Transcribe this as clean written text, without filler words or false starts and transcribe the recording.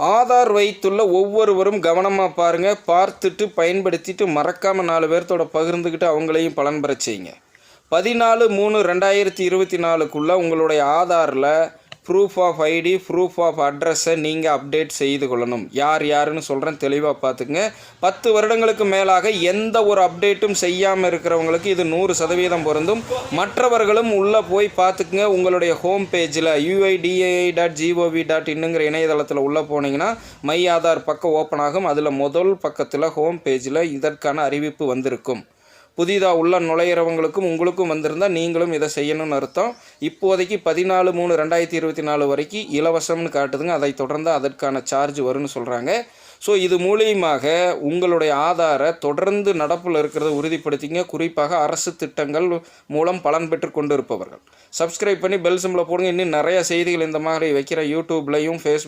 ஆதார் வைத்துள்ள ஒவ்வொருவரும் கவனமாக பாருங்கள். பார்த்துட்டு பயன்படுத்திட்டு மறக்காமல் 4 பேர்த்தோட பகிர்ந்துக்கிட்டு அவங்களையும் பலன் பெற செய்யுங்க. 14/3/2024 உங்களுடைய ஆதாரில் proof of ID, proof of அட்ரஸை நீங்கள் அப்டேட் செய்து கொள்ளணும். யார் யாருன்னு சொல்கிறேன், தெளிவாக பார்த்துக்குங்க. 10 வருடங்களுக்கு மேலாக எந்த ஒரு அப்டேட்டும் செய்யாமல் இருக்கிறவங்களுக்கு இது 100% பொருந்தும். மற்றவர்களும் உள்ளே போய் பார்த்துக்குங்க. உங்களுடைய ஹோம் பேஜில் uidai.gov.in இணையதளத்தில் உள்ளே போனீங்கன்னா மை ஆதார் பக்கம் ஓப்பன் ஆகும். அதில் முதல் பக்கத்தில் ஹோம் பேஜில் இதற்கான அறிவிப்பு வந்திருக்கும். புதிதாக உள்ள நுழையிறவங்களுக்கும் உங்களுக்கும் வந்திருந்தால் நீங்களும் இதை செய்யணும்னு அர்த்தம். இப்போதைக்கு 14/3/2024 வரைக்கும் இலவசம்னு காட்டுதுங்க. அதை தொடர்ந்து அதற்கான சார்ஜ் வரும்னு சொல்கிறாங்க. ஸோ இது மூலியமாக உங்களுடைய ஆதாரை தொடர்ந்து நடப்பில் இருக்கிறத உறுதிப்படுத்திங்க. குறிப்பாக அரசு திட்டங்கள் மூலம் பலன் பெற்று கொண்டு இருப்பவர்கள் சப்ஸ்கிரைப் பண்ணி பெல் சிம்பிளை போடுங்க. இன்னும் நிறைய செய்திகள் இந்த மாதிரி வைக்கிற யூடியூப்லையும் ஃபேஸ்புக்